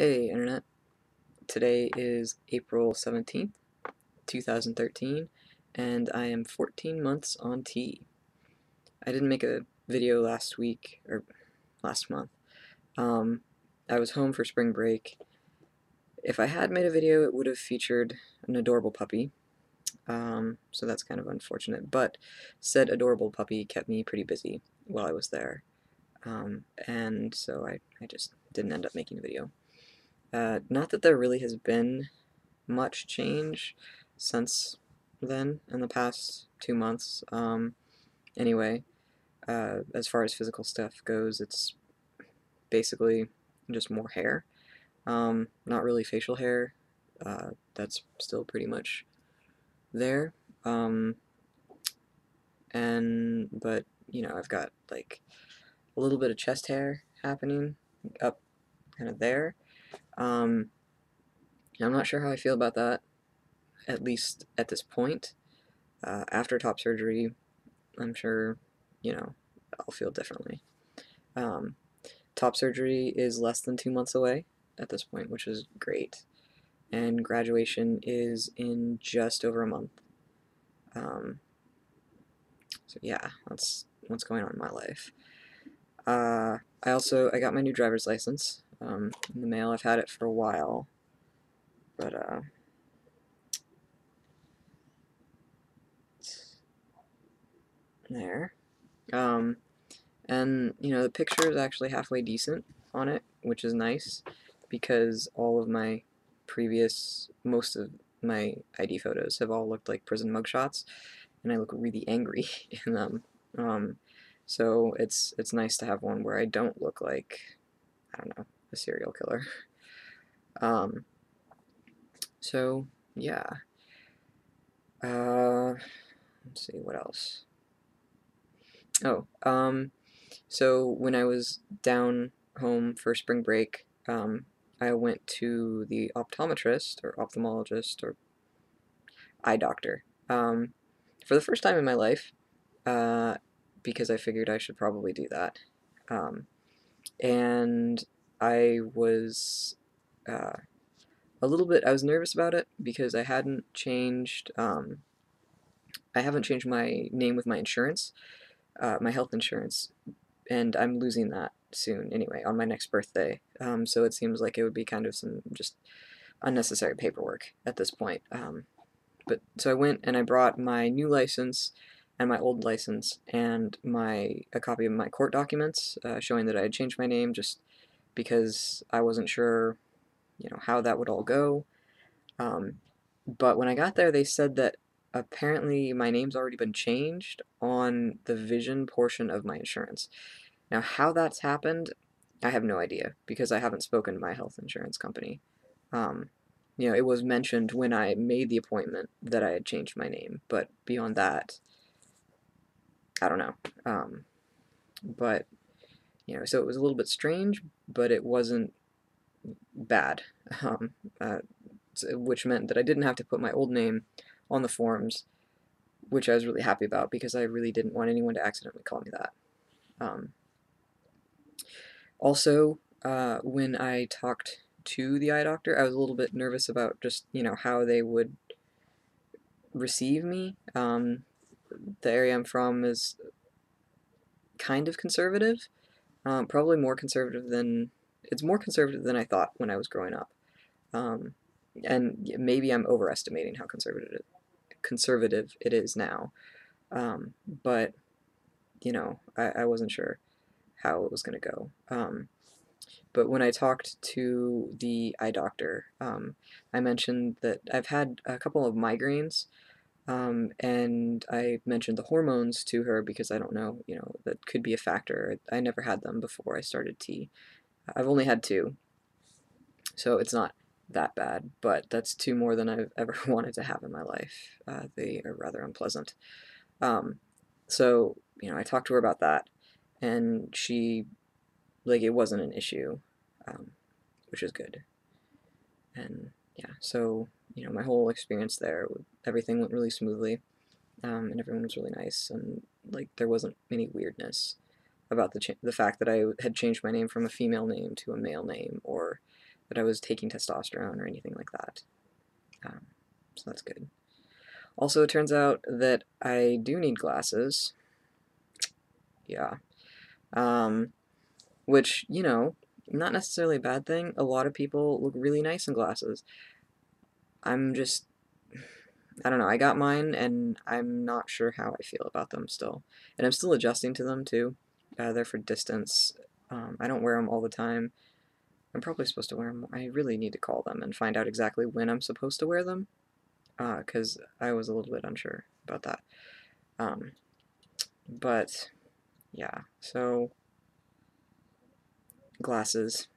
Hey Internet, today is April 17th, 2013, and I am 14 months on T. I didn't make a video last week, or last month. I was home for spring break. If I had made a video, it would have featured an adorable puppy, so that's kind of unfortunate, but said adorable puppy kept me pretty busy while I was there, and so I just didn't end up making a video. Not that there really has been much change since then in the past 2 months. Anyway, as far as physical stuff goes, it's basically just more hair. Not really facial hair. That's still pretty much there. But I've got like a little bit of chest hair happening up kind of there. I'm not sure how I feel about that, at least at this point. After top surgery, I'm sure, I'll feel differently. Um, Top surgery is less than 2 months away at this point, which is great. And graduation is in just over a month. So yeah, that's what's going on in my life. I got my new driver's license in the mail. I've had it for a while, but there. And the picture is actually halfway decent on it, which is nice because most of my ID photos have all looked like prison mugshots, and I look really angry in them. So it's nice to have one where I don't look like, I don't know, a serial killer. So yeah. Let's see what else. Oh, so when I was down home for spring break, I went to the optometrist or ophthalmologist or eye doctor for the first time in my life, because I figured I should probably do that. And I was I was nervous about it because I haven't changed my name with my insurance, my health insurance, and I'm losing that soon anyway, on my next birthday. So it seems like it would be kind of some just unnecessary paperwork at this point. But so I went and I brought my new license and my old license and a copy of my court documents showing that I had changed my name, just because I wasn't sure, how that would all go. But when I got there, they said that apparently my name's already been changed on the vision portion of my insurance. Now, how that's happened, I have no idea because I haven't spoken to my health insurance company. It was mentioned when I made the appointment that I had changed my name, but beyond that, I don't know. But so it was a little bit strange, but it wasn't bad, uh, which meant that I didn't have to put my old name on the forms, which I was really happy about because I really didn't want anyone to accidentally call me that. Also, when I talked to the eye doctor, I was a little bit nervous about just, how they would receive me. The area I'm from is kind of conservative, probably it's more conservative than I thought when I was growing up. And maybe I'm overestimating how conservative it is now. But, I wasn't sure how it was going to go. But when I talked to the eye doctor, I mentioned that I've had a couple of migraines, and I mentioned the hormones to her because I don't know, that could be a factor. I never had them before I started T. I've only had two, so it's not that bad, but that's two more than I've ever wanted to have in my life. They are rather unpleasant. So, I talked to her about that, and it wasn't an issue, which is good. And yeah, so, my whole experience there, everything went really smoothly, and everyone was really nice, and, there wasn't any weirdness about the fact that I had changed my name from a female name to a male name, or that I was taking testosterone or anything like that. So that's good. Also, it turns out that I do need glasses. Yeah. Which, you know, not necessarily a bad thing. A lot of people look really nice in glasses. I'm just, I don't know, I got mine and I'm not sure how I feel about them still. And I'm still adjusting to them too. They're for distance. I don't wear them all the time. I'm probably supposed to wear them. I really need to call them and find out exactly when I'm supposed to wear them, because I was a little bit unsure about that. But yeah, so glasses.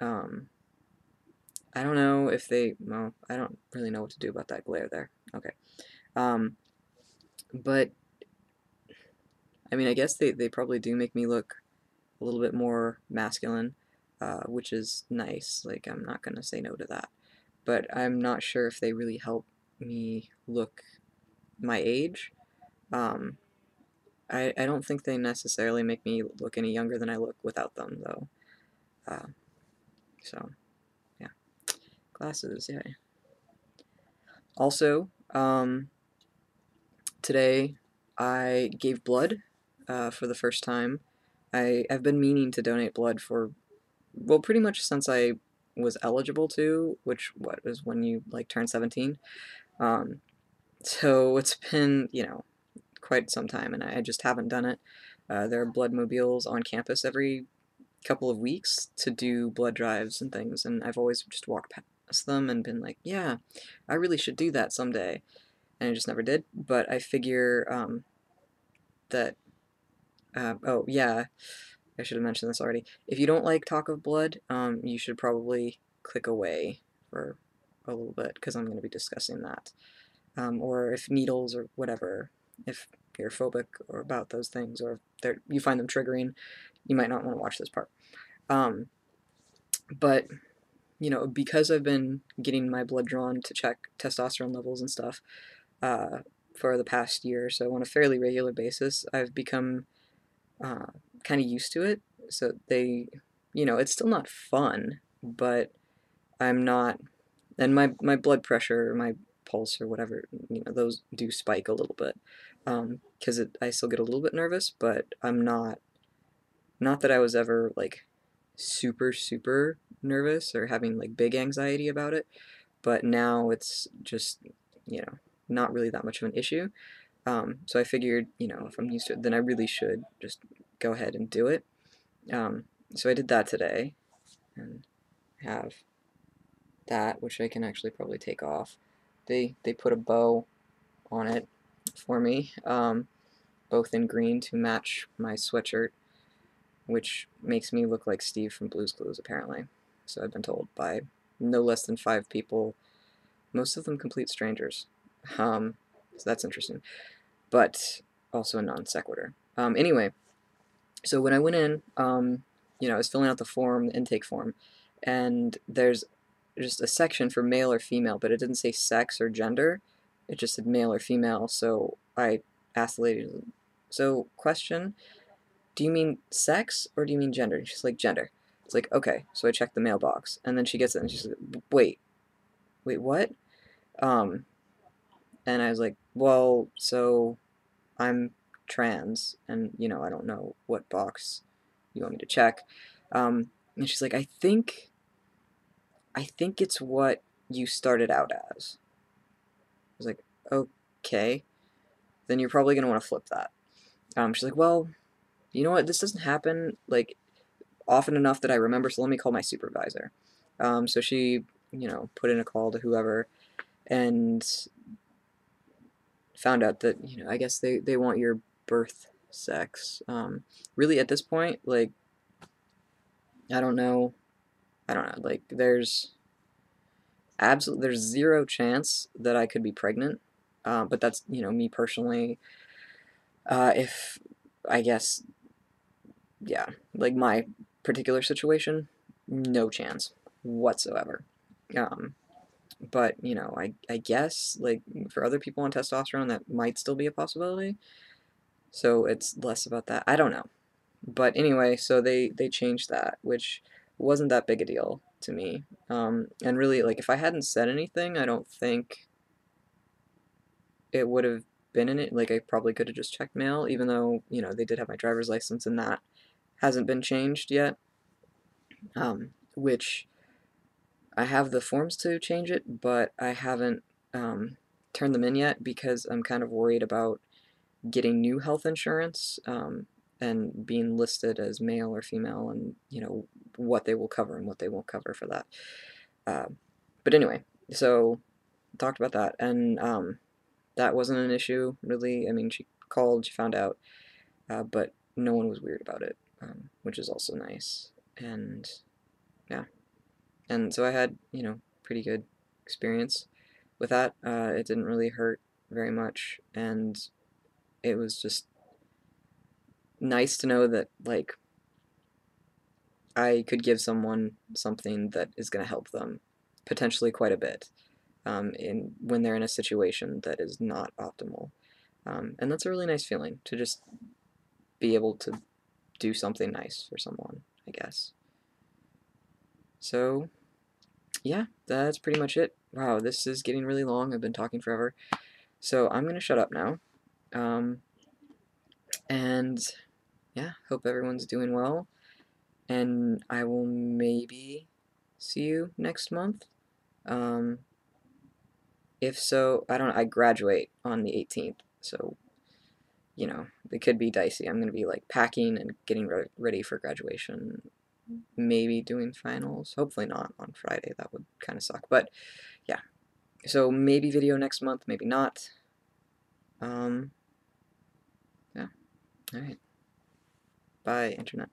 I don't know if well, I don't really know what to do about that glare there. Okay. But I mean, I guess they probably do make me look a little bit more masculine, which is nice. Like, I'm not gonna say no to that. But I'm not sure if they really help me look my age. Um, I don't think they necessarily make me look any younger than I look without them, though. Uh, so, yeah. Glasses, yeah. Also, today I gave blood for the first time. I've been meaning to donate blood for, well, pretty much since I was eligible to, which, what, was when you, like, turn 17. So it's been, you know, quite some time, and I just haven't done it. There are blood mobiles on campus every couple of weeks to do blood drives and things, and I've always just walked past them and been like, yeah, I really should do that someday, and I just never did. But I figure that, oh yeah, I should have mentioned this already. If you don't like talk of blood, you should probably click away for a little bit, because I'm going to be discussing that. Or if needles or whatever, if you're phobic or about those things, or if you find them triggering, you might not want to watch this part. But, you know, because I've been getting my blood drawn to check testosterone levels and stuff for the past year or so on a fairly regular basis, I've become kind of used to it. So you know, it's still not fun, but I'm not, and my blood pressure, my pulse or whatever, you know, those do spike a little bit, because I still get a little bit nervous, but I'm not that I was ever like super nervous or having like big anxiety about it, but now it's just, you know, not really that much of an issue. So I figured, you know, if I'm used to it, then I really should just go ahead and do it. So I did that today, and have that, which I can actually probably take off. They put a bow on it for me, both in green to match my sweatshirt, which makes me look like Steve from Blue's Clues, apparently. So I've been told by no less than 5 people, most of them complete strangers. So that's interesting, but also a non sequitur. Anyway, so when I went in, you know, I was filling out the form, the intake form, and there's just a section for male or female, but it didn't say sex or gender. It just said male or female. So I asked the lady, so question, do you mean sex or do you mean gender? And she's like, gender. It's like, okay. So I checked the mailbox, and then she gets it, and she's like, wait, what? Um, and I was like, well, so I'm trans, and, you know, I don't know what box you want me to check. And she's like, I think it's what you started out as. I was like, okay, then you're probably gonna want to flip that. She's like, well, you know what? This doesn't happen like often enough that I remember, so let me call my supervisor. So she, you know, put in a call to whoever and found out that, you know, I guess they want your birth sex. Really, at this point, like, I don't know. Like, there's zero chance that I could be pregnant. But that's, you know, me personally. If I guess, yeah, like my particular situation, no chance whatsoever. Um, but you know, I guess like for other people on testosterone, that might still be a possibility. So it's less about that. I don't know. But anyway, so they changed that, which wasn't that big a deal to me. And really, like, if I hadn't said anything, I don't think it would have been in it. Like, I probably could have just checked mail, even though, you know, they did have my driver's license and that hasn't been changed yet. Which I have the forms to change it, but I haven't turned them in yet because I'm kind of worried about getting new health insurance, and being listed as male or female, and you know what they will cover and what they won't cover for that. Uh, but anyway, so talked about that, and that wasn't an issue really. I mean, she called, she found out, but no one was weird about it, which is also nice. And yeah, and so I had, you know, pretty good experience with that. It didn't really hurt very much, and it was just nice to know that, like, I could give someone something that is going to help them potentially quite a bit, in when they're in a situation that is not optimal. And that's a really nice feeling to just be able to do something nice for someone, I guess. So, yeah, that's pretty much it. Wow, this is getting really long. I've been talking forever. So I'm going to shut up now. Um, and yeah, hope everyone's doing well. And I will maybe see you next month. Um, if so, I don't know. I graduate on the 18th, so you know it could be dicey. I'm gonna be like packing and getting ready for graduation. Maybe doing finals. Hopefully not on Friday. That would kind of suck. But yeah, so maybe video next month. Maybe not. Yeah. All right. Bye, internet.